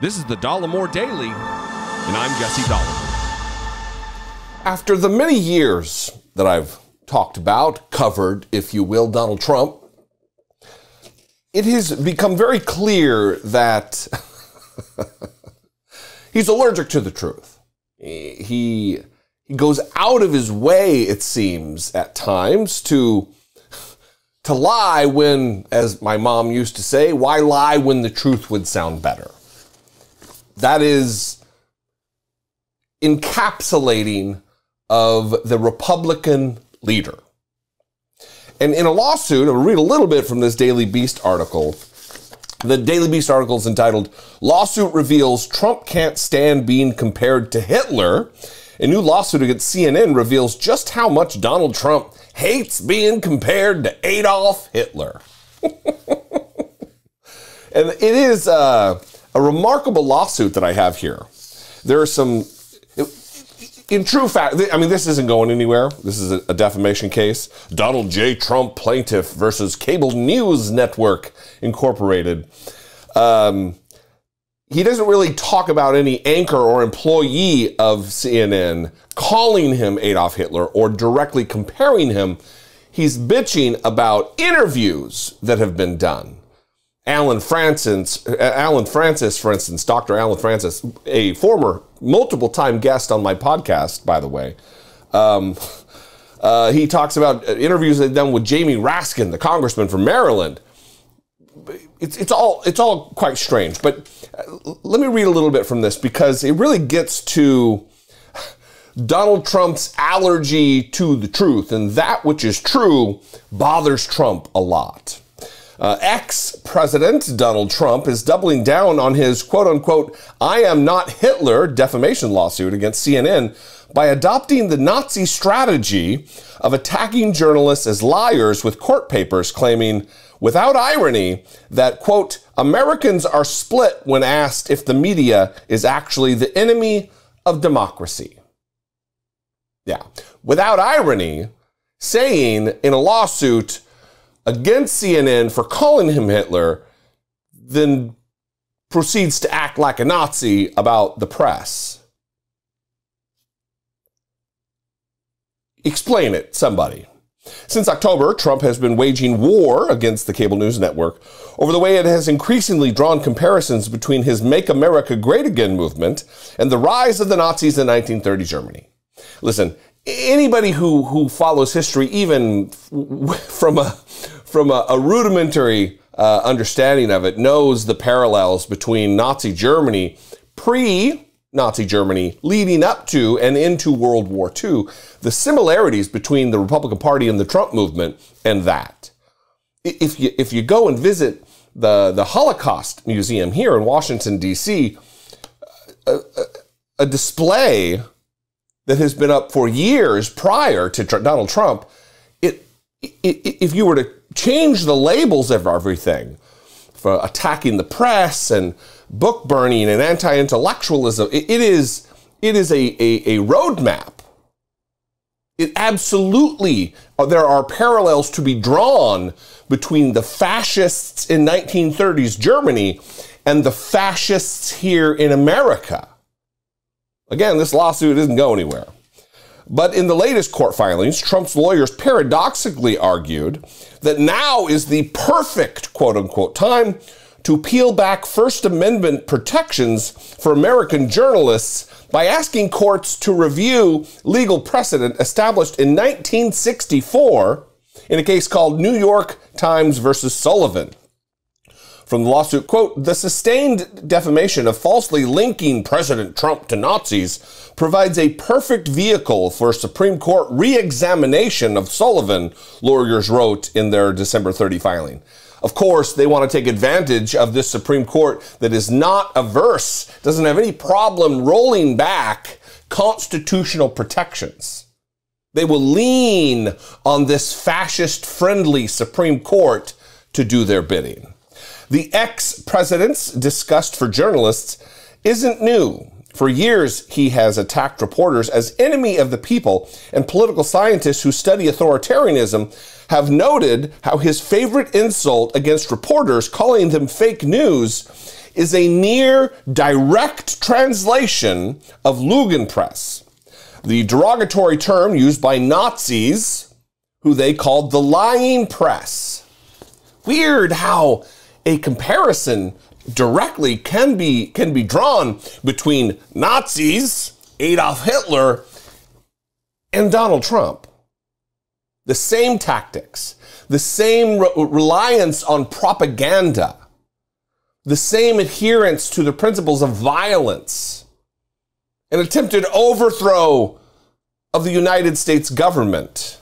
This is the Dollemore Daily, and I'm Jesse Dollemore. After the many years that I've talked about, covered, if you will, Donald Trump, it has become very clear that he's allergic to the truth. He goes out of his way, it seems, at times to lie when, as my mom used to say, why lie when the truth would sound better? That is encapsulating of the Republican leader. And in a lawsuit, I'll read a little bit from this Daily Beast article. The Daily Beast article is entitled, "Lawsuit Reveals Trump Can't Stand Being Compared to Hitler." A new lawsuit against CNN reveals just how much Donald Trump hates being compared to Adolf Hitler. And it is a remarkable lawsuit that I have here. There are some, in true fact, I mean, this isn't going anywhere. This is a defamation case. Donald J. Trump plaintiff versus Cable News Network Incorporated. He doesn't really talk about any anchor or employee of CNN calling him Adolf Hitler or directly comparing him. He's bitching about interviews that have been done. Alan Francis, for instance, Dr. Alan Francis, a former multiple-time guest on my podcast, by the way, he talks about interviews they've done with Jamie Raskin, the congressman from Maryland. It's all quite strange, but let me read a little bit from this because it really gets to Donald Trump's allergy to the truth, and that which is true bothers Trump a lot. Ex-President Donald Trump is doubling down on his quote-unquote "I am not Hitler" defamation lawsuit against CNN by adopting the Nazi strategy of attacking journalists as liars with court papers claiming, without irony, that, quote, "Americans are split when asked if the media is actually the enemy of democracy." Yeah, without irony, saying in a lawsuit against CNN for calling him Hitler, then proceeds to act like a Nazi about the press. Explain it, somebody. Since October, Trump has been waging war against the cable news network over the way it has increasingly drawn comparisons between his Make America Great Again movement and the rise of the Nazis in 1930 Germany. Listen, anybody who follows history, even from a rudimentary understanding of it, knows the parallels between Nazi Germany, pre-Nazi Germany, leading up to and into World War II, the similarities between the Republican Party and the Trump movement and that. If you go and visit the Holocaust Museum here in Washington, D.C., a display that has been up for years prior to Donald Trump, if you were to change the labels of everything, for attacking the press and book burning and anti-intellectualism, it is a roadmap. It absolutely, there are parallels to be drawn between the fascists in 1930s Germany and the fascists here in America. Again, this lawsuit isn't going anywhere. But in the latest court filings, Trump's lawyers paradoxically argued that now is the perfect, quote-unquote, time to peel back First Amendment protections for American journalists by asking courts to review legal precedent established in 1964 in a case called New York Times versus Sullivan. From the lawsuit, quote, "The sustained defamation of falsely linking President Trump to Nazis provides a perfect vehicle for Supreme Court re-examination of Sullivan," lawyers wrote in their December 30 filing. Of course, they want to take advantage of this Supreme Court that is not averse, doesn't have any problem rolling back constitutional protections. They will lean on this fascist-friendly Supreme Court to do their bidding. The ex-president's disgust for journalists isn't new. For years, he has attacked reporters as enemy of the people, and political scientists who study authoritarianism have noted how his favorite insult against reporters, calling them fake news, is a near direct translation of Lügenpresse, the derogatory term used by Nazis, who they called the lying press. Weird how a comparison directly can be drawn between Nazis, Adolf Hitler, and Donald Trump. The same tactics, the same reliance on propaganda, the same adherence to the principles of violence, an attempted overthrow of the United States government.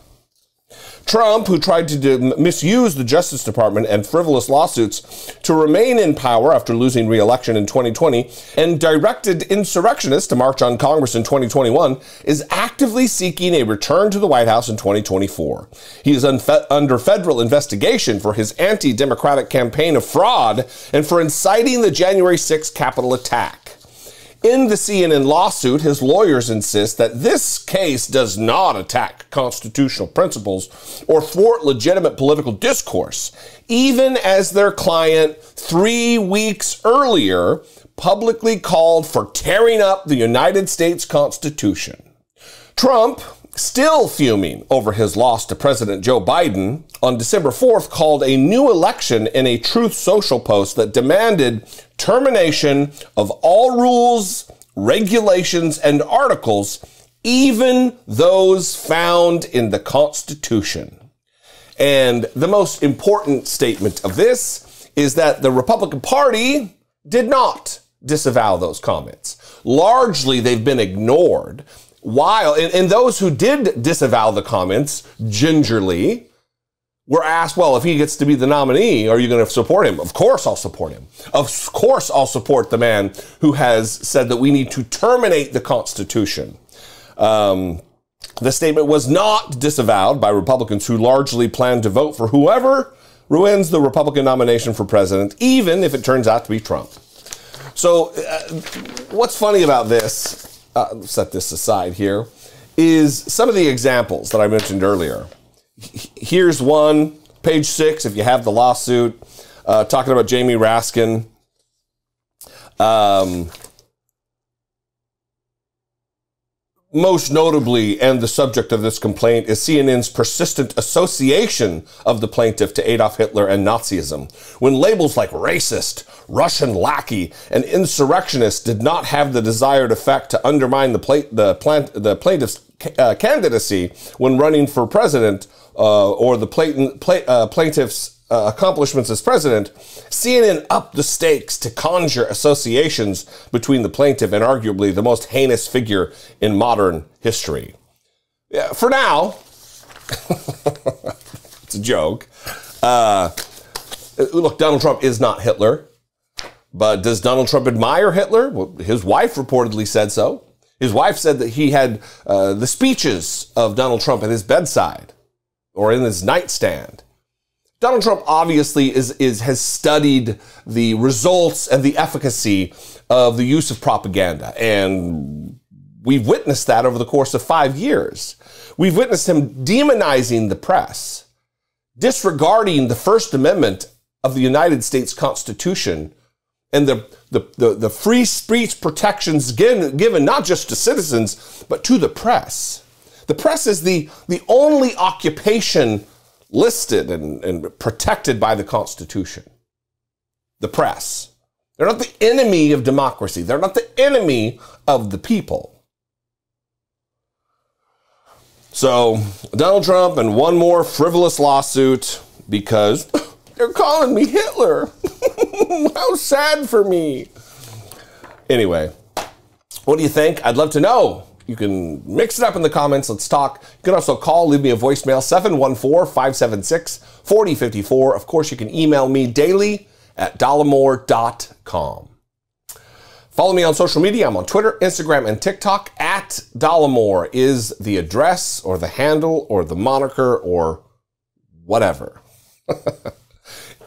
Trump, who tried to misuse the Justice Department and frivolous lawsuits to remain in power after losing re-election in 2020, and directed insurrectionists to march on Congress in 2021, is actively seeking a return to the White House in 2024. He is under federal investigation for his anti-democratic campaign of fraud and for inciting the January 6th Capitol attack. In the CNN lawsuit, his lawyers insist that this case does not attack constitutional principles or thwart legitimate political discourse, even as their client 3 weeks earlier publicly called for tearing up the United States Constitution. Trump, still fuming over his loss to President Joe Biden, on December 4th called a new election in a Truth Social post that demanded termination of all rules, regulations, and articles, even those found in the Constitution. And the most important statement of this is that the Republican Party did not disavow those comments. Largely, they've been ignored. While, and those who did disavow the comments gingerly were asked, well, if he gets to be the nominee, are you going to support him? Of course I'll support him. Of course I'll support the man who has said that we need to terminate the Constitution. The statement was not disavowed by Republicans who largely plan to vote for whoever wins the Republican nomination for president, even if it turns out to be Trump. So what's funny about this, set this aside here, is some of the examples that I mentioned earlier. Here's one, page 6, if you have the lawsuit, talking about Jamie Raskin. Most notably, and the subject of this complaint, is CNN's persistent association of the plaintiff to Adolf Hitler and Nazism, when labels like racist, Russian lackey, and insurrectionist did not have the desired effect to undermine the plaintiff's candidacy when running for president, or the plaintiff's accomplishments as president. CNN upped the stakes to conjure associations between the plaintiff and arguably the most heinous figure in modern history. Yeah, for now, it's a joke. Look, Donald Trump is not Hitler, but does Donald Trump admire Hitler? Well, his wife reportedly said so. His wife said that he had the speeches of Donald Trump at his bedside or in his nightstand. Donald Trump obviously has studied the results and the efficacy of the use of propaganda, and we've witnessed that over the course of 5 years. We've witnessed him demonizing the press, disregarding the First Amendment of the United States Constitution and the free speech protections given not just to citizens, but to the press. The press is the only occupation listed and protected by the Constitution. The press. They're not the enemy of democracy. They're not the enemy of the people. So, Donald Trump and one more frivolous lawsuit because they're calling me Hitler. How sad for me. Anyway, what do you think? I'd love to know. You can mix it up in the comments. Let's talk. You can also call, leave me a voicemail, 714-576-4054. Of course, you can email me daily at dollemore.com. Follow me on social media. I'm on Twitter, Instagram, and TikTok. At Dollemore is the address or the handle or the moniker or whatever.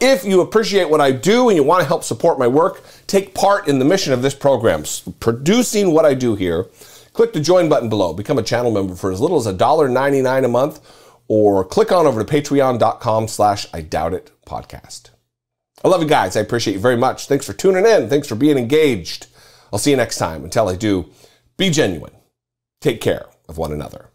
If you appreciate what I do and you want to help support my work, take part in the mission of this program, producing what I do here, click the join button below. Become a channel member for as little as $1.99 a month, or click on over to patreon.com/IDoubtIt podcast. I love you guys. I appreciate you very much. Thanks for tuning in. Thanks for being engaged. I'll see you next time. Until I do, be genuine. Take care of one another.